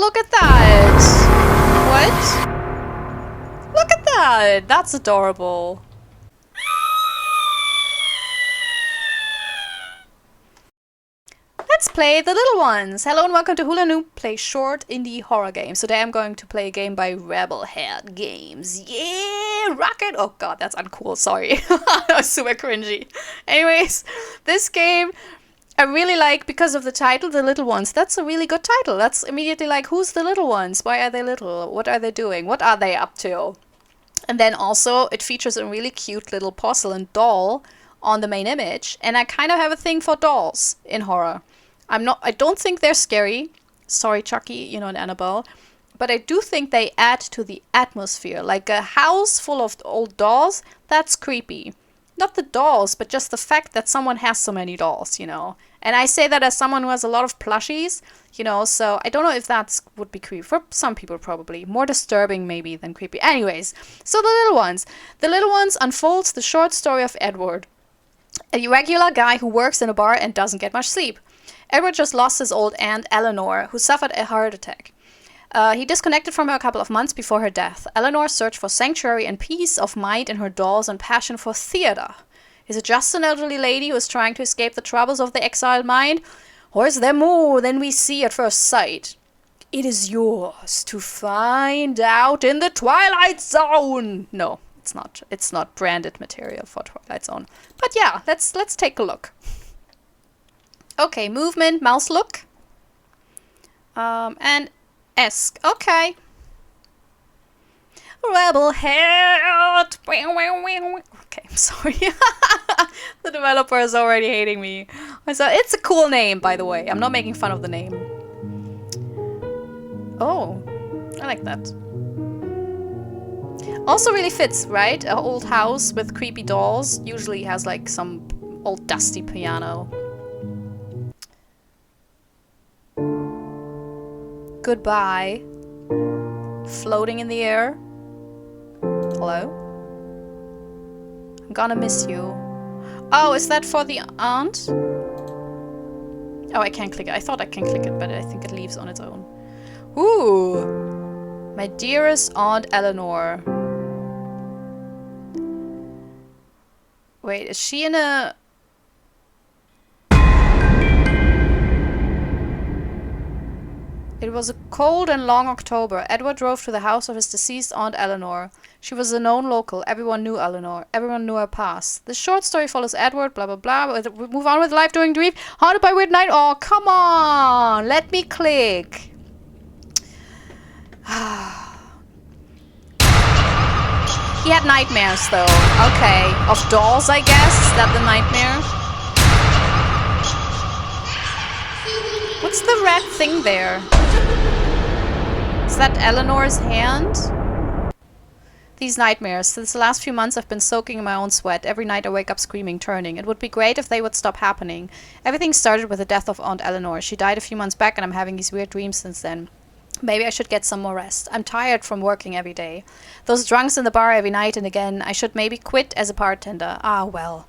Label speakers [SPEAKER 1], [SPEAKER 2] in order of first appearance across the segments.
[SPEAKER 1] look at that! What? Look at that! That's adorable. Let's play The Little Ones! Hello and welcome to Hula Noob Play Short Indie Horror Games. Today I'm going to play a game by Rebelhead Games. Yeah! Rocket! Oh god, that's uncool, sorry. That was super cringy. Anyways, this game I really like because of the title, The Little Ones. That's a really good title. That's immediately like, who's the little ones? Why are they little? What are they doing? What are they up to? And then also, it features a really cute little porcelain doll on the main image. And I kind of have a thing for dolls in horror. I don't think they're scary. Sorry, Chucky, you know, and Annabelle. But I do think they add to the atmosphere. Like a house full of old dolls, that's creepy. Not the dolls, but just the fact that someone has so many dolls, you know. And I say that as someone who has a lot of plushies, you know, so I don't know if that would be creepy. For some people, probably. More disturbing, maybe, than creepy. Anyways, so The Little Ones. The Little Ones unfolds the short story of Edward, a regular guy who works in a bar and doesn't get much sleep. Edward just lost his old aunt, Eleanor, who suffered a heart attack. He disconnected from her a couple of months before her death. Eleanor searched for sanctuary and peace of mind in her dolls and passion for theater. Is it just an elderly lady who is trying to escape the troubles of the exiled mind? Or is there more than we see at first sight? It is yours to find out in the Twilight Zone! No, it's not. It's not branded material for Twilight Zone. But yeah, let's take a look. Okay, movement, mouse look. And esque. Okay. Rebelhead. Okay, I'm sorry. The developer is already hating me. It's a cool name, by the way. I'm not making fun of the name. Oh, I like that. Also really fits, right? An old house with creepy dolls usually has like some old dusty piano. Goodbye. Floating in the air. Hello? I'm gonna miss you. Oh, is that for the aunt? Oh, I can't click it. I thought I can click it, but I think it leaves on its own. Ooh! My dearest Aunt Eleanor. Wait, is she in a... It was a cold and long October. Edward drove to the house of his deceased Aunt Eleanor. She was a known local. Everyone knew Eleanor. Everyone knew her past. This short story follows Edward, blah, blah, blah. We move on with life during grief. Haunted by weird night. Oh, come on! Let me click. He had nightmares, though. Okay. Of dolls, I guess? Is that the nightmare? What's the red thing there? Is that Eleanor's hand? These nightmares. Since the last few months I've been soaking in my own sweat. Every night I wake up screaming, turning. It would be great if they would stop happening. Everything started with the death of Aunt Eleanor. She died a few months back and I'm having these weird dreams since then. Maybe I should get some more rest. I'm tired from working every day. Those drunks in the bar every night and again. I should maybe quit as a bartender. Ah, well.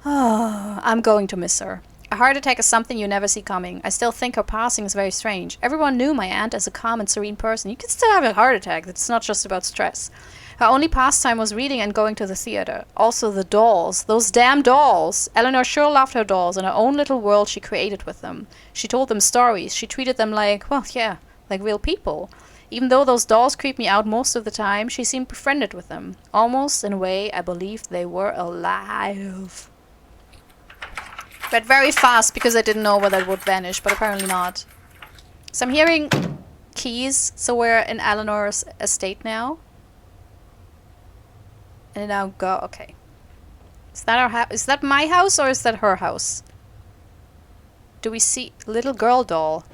[SPEAKER 1] I'm going to miss her. A heart attack is something you never see coming. I still think her passing is very strange. Everyone knew my aunt as a calm and serene person. You can still have a heart attack. It's not just about stress. Her only pastime was reading and going to the theater. Also the dolls. Those damn dolls! Eleanor sure loved her dolls and her own little world she created with them. She told them stories. She treated them like, well, yeah, like real people. Even though those dolls creeped me out most of the time, she seemed befriended with them. Almost, in a way, I believed they were alive. Read very fast because I didn't know whether it would vanish, but apparently not. So I'm hearing keys, so we're in Eleanor's estate now. And now go, okay. Is that our house? Is that my house or is that her house? Do we see little girl doll?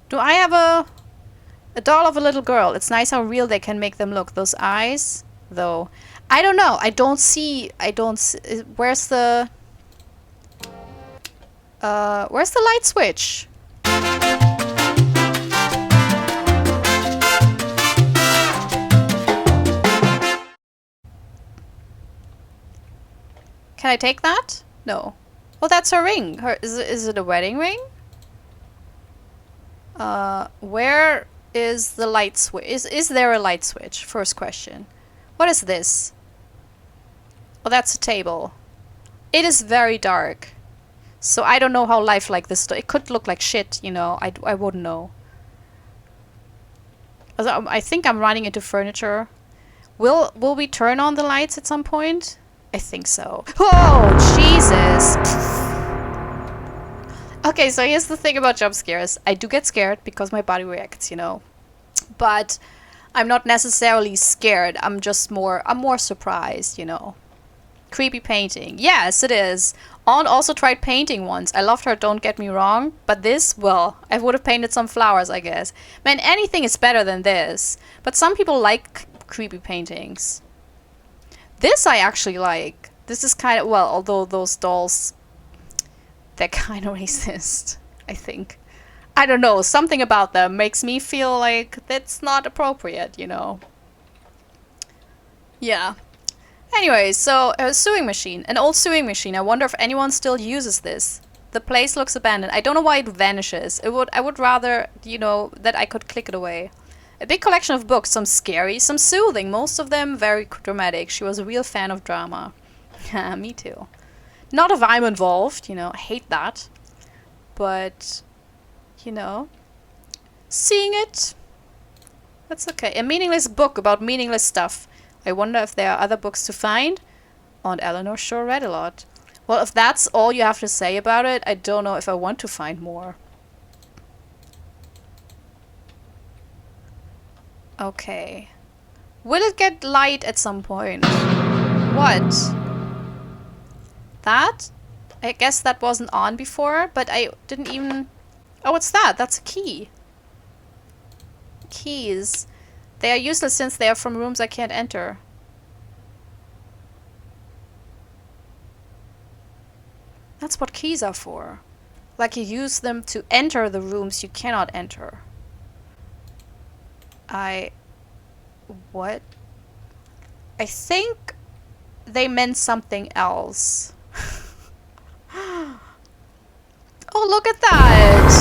[SPEAKER 1] Do I have a doll of a little girl? It's nice how real they can make them look. Those eyes, though. I don't know. I don't see, where's the light switch? Can I take that? No. Oh, that's her ring. Is it a wedding ring? Where is the light switch? Is there a light switch? First question. What is this? Oh, that's a table. It is very dark. So I don't know how lifelike this... It could look like shit, you know. I wouldn't know. I think I'm running into furniture. Will we turn on the lights at some point? I think so. Oh, Jesus! Okay, so here's the thing about jump scares. I do get scared because my body reacts, you know. But I'm not necessarily scared. I'm more surprised, you know. Creepy painting. Yes, it is. Aunt also tried painting once. I loved her, don't get me wrong. But this, well, I would have painted some flowers, I guess. Man, anything is better than this. But some people like creepy paintings. This I actually like. This is kind of, well, although those dolls, they're kind of racist, I think. I don't know, something about them makes me feel like that's not appropriate, you know. Yeah. Anyway, so a sewing machine. An old sewing machine. I wonder if anyone still uses this. The place looks abandoned. I don't know why it vanishes. I would rather, you know, that I could click it away. A big collection of books. Some scary, some soothing. Most of them very dramatic. She was a real fan of drama. Me too. Not if I'm involved, you know. I hate that. But, you know, seeing it, that's okay. A meaningless book about meaningless stuff. I wonder if there are other books to find. Aunt Eleanor sure read a lot. Well, if that's all you have to say about it, I don't know if I want to find more. Okay. Will it get light at some point? What? That? I guess that wasn't on before, but I didn't even... Oh, what's that? That's a key. Keys. They are useless since they are from rooms I can't enter. That's what keys are for. Like you use them to enter the rooms you cannot enter. What? I think they meant something else. Oh, look at that!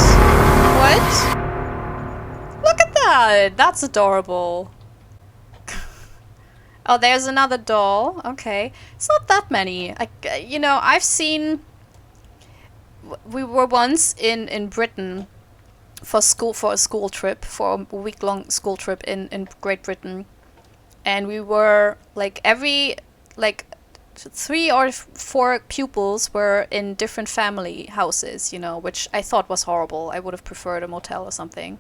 [SPEAKER 1] What? Look at that! That's adorable. Oh, there's another doll. Okay. It's not that many. You know, I've seen... We were once in Britain for a school trip, for a week-long school trip in Great Britain. And we were, like, every... Like, 3 or 4 pupils were in different family houses, you know, which I thought was horrible. I would have preferred a motel or something.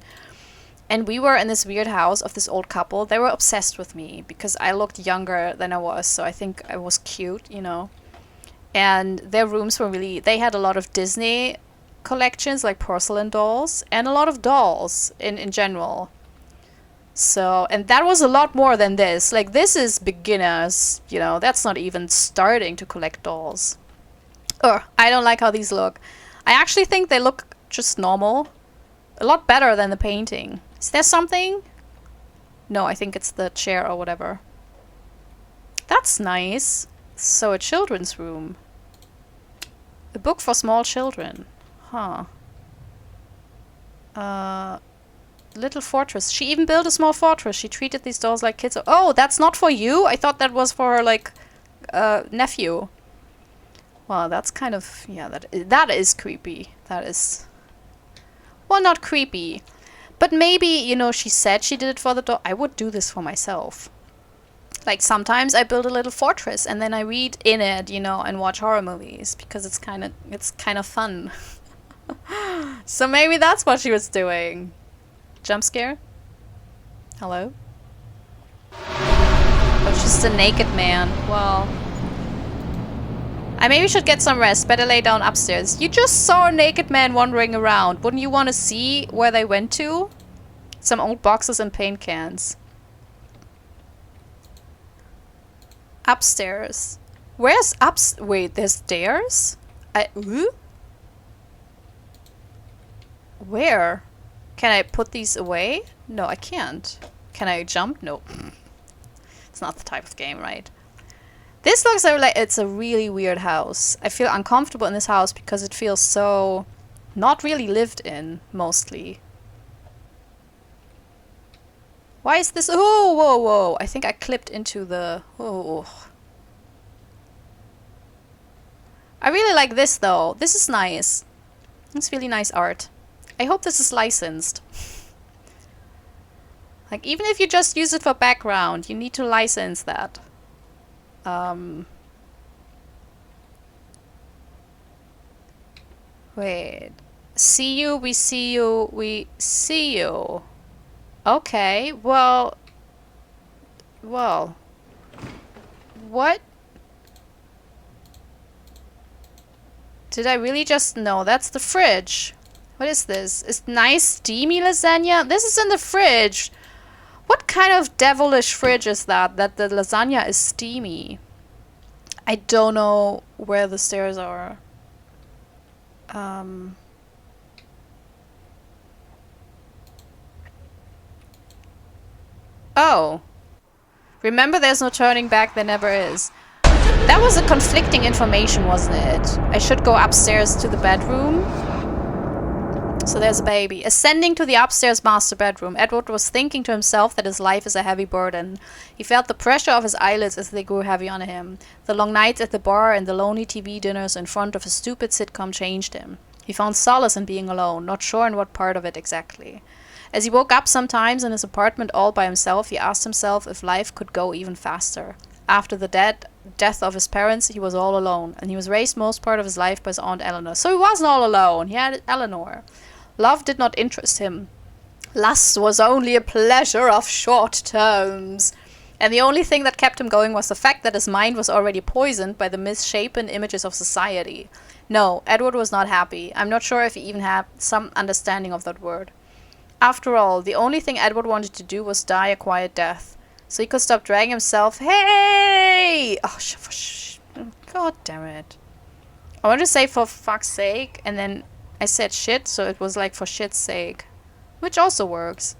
[SPEAKER 1] And we were in this weird house of this old couple. They were obsessed with me because I looked younger than I was, so I think I was cute, you know. And their rooms were really... They had a lot of Disney collections, like porcelain dolls, and a lot of dolls in general. So, and that was a lot more than this. Like, this is beginners, you know, that's not even starting to collect dolls. I don't like how these look. I actually think they look just normal. A lot better than the painting. Is there something? No, I think it's the chair or whatever. That's nice. So, a children's room. A book for small children. Huh. Little fortress. She even built a small fortress. She treated these dolls like kids. Oh, that's not for you? I thought that was for her, like, nephew. Well, that's kind of... Yeah, that is creepy. That is... Well, not creepy. But maybe, you know, she said she did it for the doll. I would do this for myself. Like, sometimes I build a little fortress and then I read in it, you know, and watch horror movies. Because it's kind of fun. So maybe that's what she was doing. Jump scare? Hello? Oh, it's just a naked man. Well... I maybe should get some rest. Better lay down upstairs. You just saw a naked man wandering around. Wouldn't you want to see where they went to? Some old boxes and paint cans. Upstairs. Where's Wait, there's stairs? Where? Can I put these away? No, I can't. Can I jump? No. It's not the type of game, right? This looks like it's a really weird house. I feel uncomfortable in this house because it feels so not really lived in, mostly. Why is this? Oh, whoa, whoa. I think I clipped into the... Oh. I really like this, though. This is nice. It's really nice art. I hope this is licensed. Like, even if you just use it for background, you need to license that. Wait. See you, we see you, we see you. Okay, well... Well... What? Did I really just... No, that's the fridge. What is this? Is nice steamy lasagna? This is in the fridge. What kind of devilish fridge is that? That the lasagna is steamy. I don't know where the stairs are. Oh. Remember, there's no turning back, there never is. That was a conflicting information, wasn't it? I should go upstairs to the bedroom. So there's a baby. Ascending to the upstairs master bedroom, Edward was thinking to himself that his life is a heavy burden. He felt the pressure of his eyelids as they grew heavy on him. The long nights at the bar and the lonely TV dinners in front of a stupid sitcom changed him. He found solace in being alone, not sure in what part of it exactly. As he woke up sometimes in his apartment all by himself, he asked himself if life could go even faster. After the death of his parents, he was all alone, and he was raised most part of his life by his Aunt Eleanor. So he wasn't all alone, he had Eleanor. Love did not interest him. Lust was only a pleasure of short terms. And the only thing that kept him going was the fact that his mind was already poisoned by the misshapen images of society. No, Edward was not happy. I'm not sure if he even had some understanding of that word. After all, the only thing Edward wanted to do was die a quiet death. So he could stop dragging himself. Hey! Oh, God damn it. I wanted to say for fuck's sake, and then I said shit, so it was like for shit's sake. Which also works.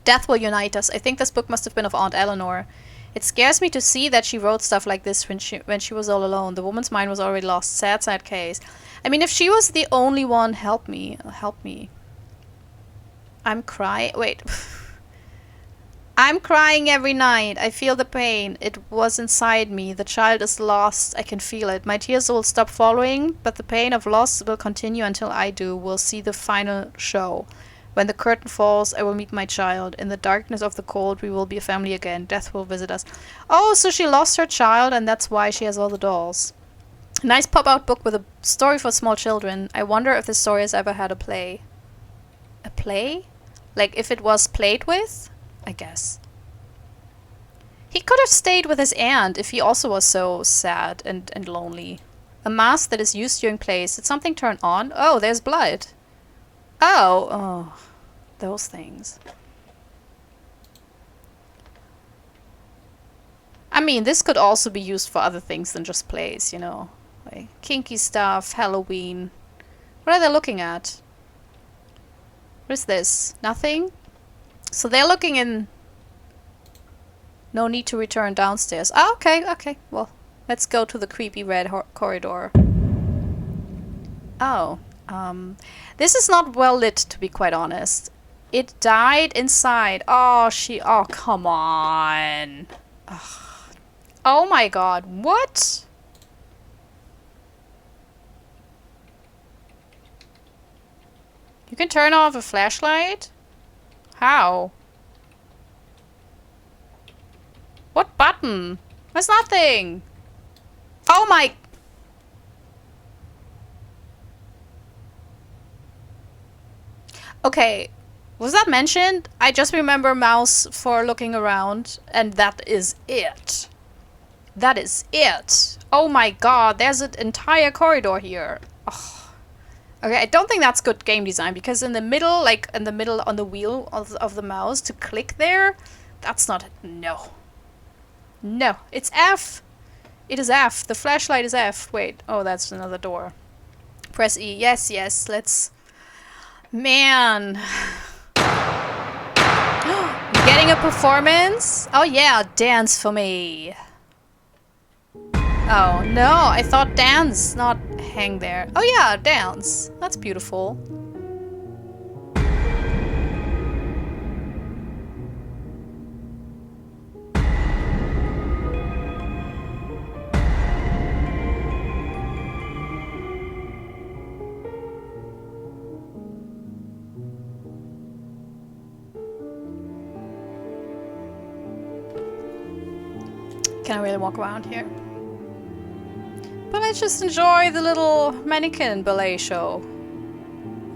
[SPEAKER 1] Death will unite us. I think this book must have been of Aunt Eleanor. It scares me to see that she wrote stuff like this when she was all alone. The woman's mind was already lost. Sad, sad case. I mean, if she was the only one, help me. Help me. I'm crying. Wait. I'm crying every night. I feel the pain. It was inside me. The child is lost. I can feel it. My tears will stop following, but the pain of loss will continue until I do. We'll see the final show. When the curtain falls, I will meet my child. In the darkness of the cold, we will be a family again. Death will visit us. Oh, so she lost her child, and that's why she has all the dolls. A nice pop-out book with a story for small children. I wonder if this story has ever had a play. A play? Like if it was played with? I guess. He could have stayed with his aunt if he also was so sad and lonely. A mask that is used during plays. Did something turn on? Oh, there's blood. Oh, those things. I mean, this could also be used for other things than just plays, you know. Like kinky stuff, Halloween. What are they looking at? What is this? Nothing? So they're looking in... No need to return downstairs. Oh, okay. Well, let's go to the creepy red corridor. Oh, this is not well lit, to be quite honest. It died inside. Oh, come on. Ugh. Oh my god, what? You can turn off a flashlight? How? What button? There's nothing. Oh my... Okay, was that mentioned? I just remember mouse for looking around, and that is it. That is it. Oh my god, there's an entire corridor here. Ugh. Okay, I don't think that's good game design, because in the middle, like in the middle on the wheel of the mouse, to click there, that's not... No. No, it's F. It is F. The flashlight is F. Wait, oh, that's another door. Press E. Yes, let's... Man. Getting a performance? Oh yeah, dance for me. Oh, no, I thought dance, not hang there. Oh yeah, dance. That's beautiful. Can I really walk around here? But I just enjoy the little mannequin ballet show.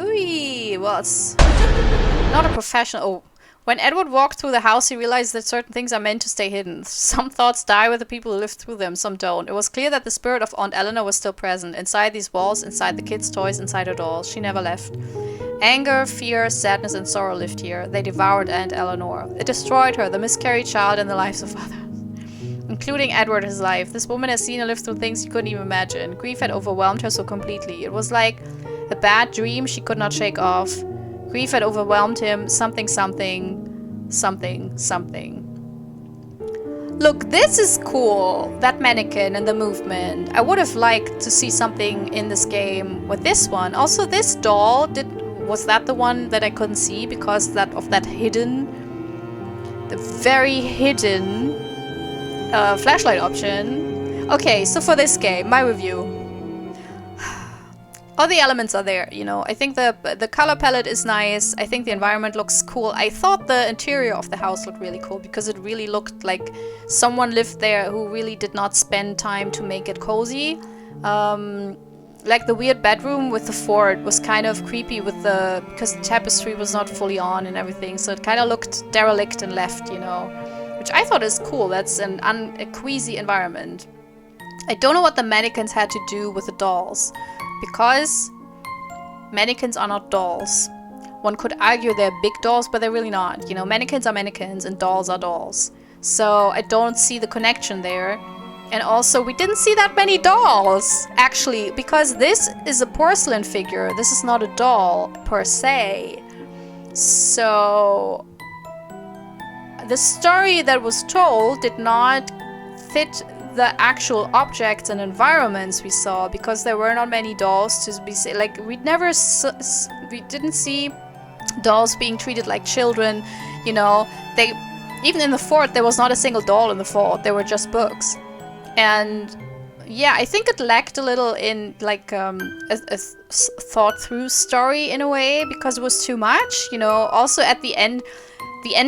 [SPEAKER 1] Ooh, well, it's not a professional. Oh. When Edward walked through the house, he realized that certain things are meant to stay hidden. Some thoughts die with the people who live through them, some don't. It was clear that the spirit of Aunt Eleanor was still present, inside these walls, inside the kids' toys, inside her dolls. She never left. Anger, fear, sadness, and sorrow lived here. They devoured Aunt Eleanor. It destroyed her, the miscarried child, and the lives of others. Including Edward, his life. This woman has seen and lived through things she couldn't even imagine. Grief had overwhelmed her so completely. It was like a bad dream she could not shake off. Grief had overwhelmed him. Something, something, something, something. Look, this is cool. That mannequin and the movement. I would have liked to see something in this game with this one. Also, this doll, was that the one that I couldn't see because of that hidden, the very hidden flashlight option. Okay, so for this game, my review. All the elements are there, you know. I think the color palette is nice. I think the environment looks cool. I thought the interior of the house looked really cool because it really looked like someone lived there who really did not spend time to make it cozy. Like the weird bedroom with the fort was kind of creepy because the tapestry was not fully on and everything. So it kind of looked derelict and left, you know, which I thought is cool. That's a queasy environment. I don't know what the mannequins had to do with the dolls. Because mannequins are not dolls. One could argue they're big dolls, but they're really not. You know, mannequins are mannequins and dolls are dolls. So I don't see the connection there. And also, we didn't see that many dolls, actually, because this is a porcelain figure. This is not a doll, per se. So the story that was told did not fit the actual objects and environments we saw, because there were not many dolls to be like we didn't see dolls being treated like children, you know. They even in the fort there was not a single doll in the fort. There were just books. And yeah, I think it lacked a little in like a thought through story in a way, because it was too much, you know. Also at the end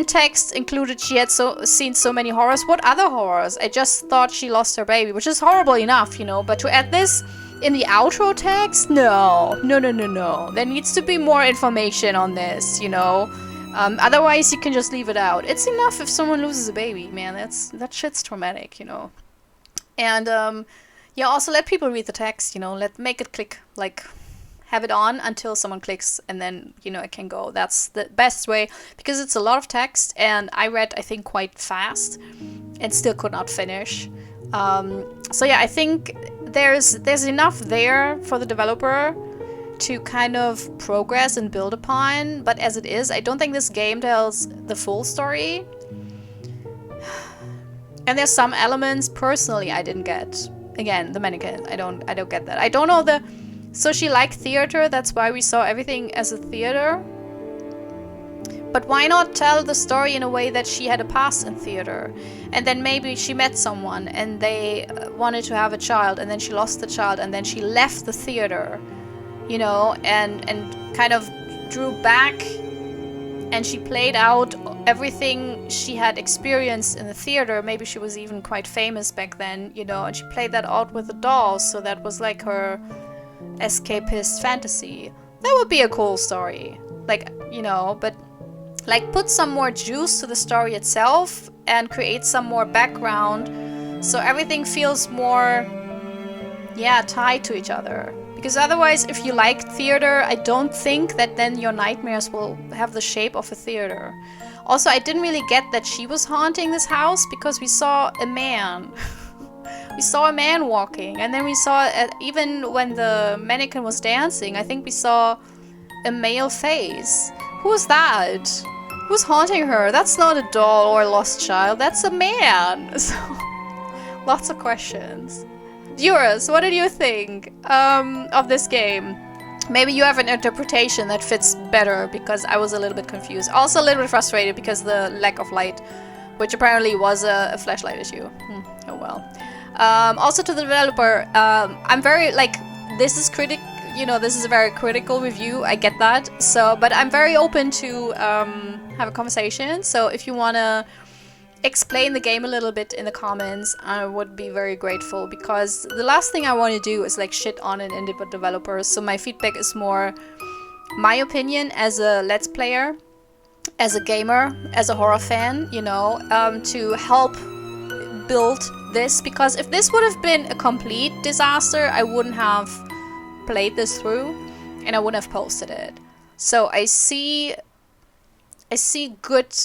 [SPEAKER 1] text included she had seen so many horrors. What other horrors? I just thought she lost her baby, which is horrible enough, you know. But to add this in the outro text, no. There needs to be more information on this, you know. Otherwise, you can just leave it out. It's enough if someone loses a baby, man. That shit's traumatic, you know. And yeah, also let people read the text, you know. Make it click, like. Have it on until someone clicks, and then, you know, it can go. That's the best way, because it's a lot of text, and I read, I think, quite fast and still could not finish. So yeah, I think there's enough there for the developer to kind of progress and build upon, but as it is, I don't think this game tells the full story. And there's some elements personally I didn't get. Again, the mannequin, I don't get that. I don't know So she liked theater, that's why we saw everything as a theater. But why not tell the story in a way that she had a past in theater? And then maybe she met someone and they wanted to have a child, and then she lost the child, and then she left the theater, you know, and kind of drew back, and she played out everything she had experienced in the theater. Maybe she was even quite famous back then, you know, and she played that out with the dolls, so that was like her escapist fantasy. That would be a cool story, like, you know. But like put some more juice to the story itself and create some more background so everything feels more tied to each other. Because otherwise, if you like theater, I don't think that then your nightmares will have the shape of a theater. Also, I didn't really get that she was haunting this house, because we saw a man. We saw a man walking, and then we saw, even when the mannequin was dancing, I think we saw a male face. Who was that? Who's haunting her? That's not a doll or a lost child, that's a man. So, lots of questions. Viewers, what did you think of this game? Maybe you have an interpretation that fits better, because I was a little bit confused. Also a little bit frustrated because the lack of light, which apparently was a flashlight issue. Oh well. Also to the developer, I'm very, like, this is a very critical review, I get that. So, but I'm very open to have a conversation. So if you wanna explain the game a little bit in the comments, I would be very grateful, because the last thing I want to do is like shit on an indie developer. So my feedback is more my opinion as a Let's Player, as a gamer, as a horror fan, you know, to help build this, because if this would have been a complete disaster, I wouldn't have played this through and I wouldn't have posted it. So I see good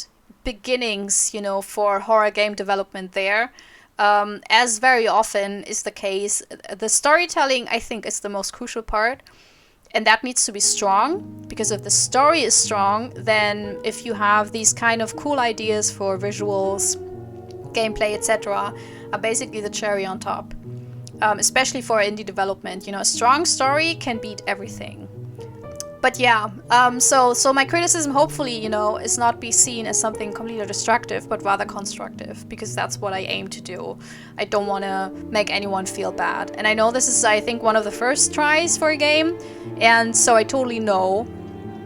[SPEAKER 1] beginnings, you know, for horror game development there. As very often is the case, the storytelling, I think, is the most crucial part. And that needs to be strong, because if the story is strong, then if you have these kind of cool ideas for visuals, gameplay, etc., are basically the cherry on top. Especially for indie development, you know, a strong story can beat everything. But yeah, so my criticism, hopefully, you know, is not be seen as something completely destructive, but rather constructive, because that's what I aim to do. I don't want to make anyone feel bad. And I know this is, I think, one of the first tries for a game, and so I totally know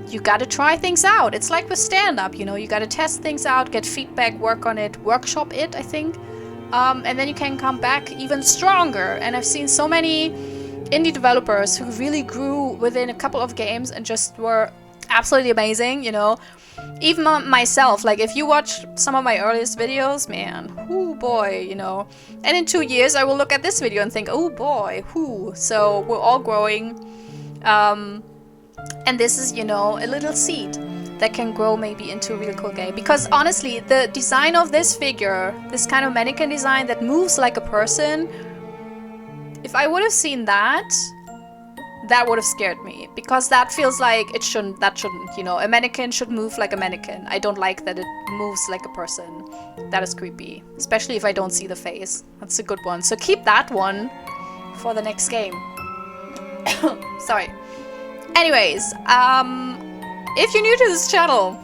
[SPEAKER 1] you gotta try things out. It's like with stand-up, you know, you gotta test things out, get feedback, work on it, workshop it, I think. And then you can come back even stronger. And I've seen so many indie developers who really grew within a couple of games and just were absolutely amazing, you know. Even myself, like if you watch some of my earliest videos, man, oh boy, you know. And in 2 years I will look at this video and think, oh boy, whoo. So we're all growing. And this is, you know, a little seed that can grow maybe into a really cool game. Because honestly, the design of this figure, this kind of mannequin design that moves like a person, if I would have seen that, that would have scared me. Because that feels like that shouldn't, you know, a mannequin should move like a mannequin. I don't like that it moves like a person. That is creepy. Especially if I don't see the face. That's a good one. So keep that one for the next game. Sorry. Anyways, if you're new to this channel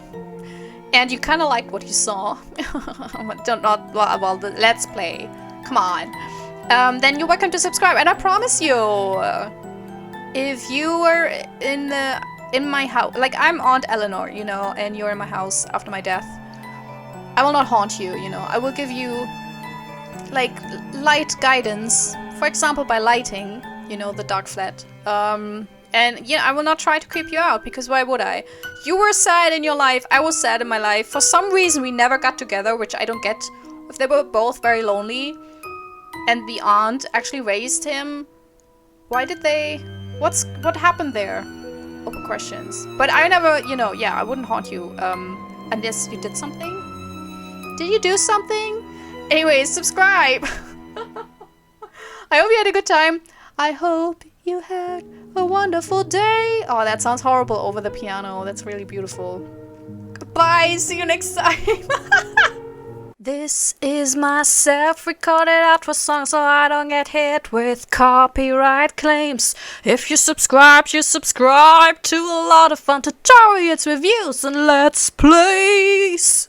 [SPEAKER 1] and you kind of liked what you saw, well, the Let's Play, come on, then you're welcome to subscribe. And I promise you, if you were in my house, like I'm Aunt Eleanor, you know, and you're in my house after my death, I will not haunt you, you know. I will give you like light guidance, for example, by lighting, you know, the dark flat. And yeah, I will not try to creep you out, because why would I? You were sad in your life, I was sad in my life. For some reason we never got together, which I don't get. If they were both very lonely and the aunt actually raised him, why did they? What happened there? Open questions. But I never, you know, yeah, I wouldn't haunt you unless you did something. Did you do something? Anyways, subscribe. I hope you had a good time. I hope you had a wonderful day. Oh, that sounds horrible over the piano. That's really beautiful. Goodbye. See you next time. This is my self-recorded outro song, so I don't get hit with copyright claims. If you subscribe to a lot of fun tutorials, reviews, and let's plays.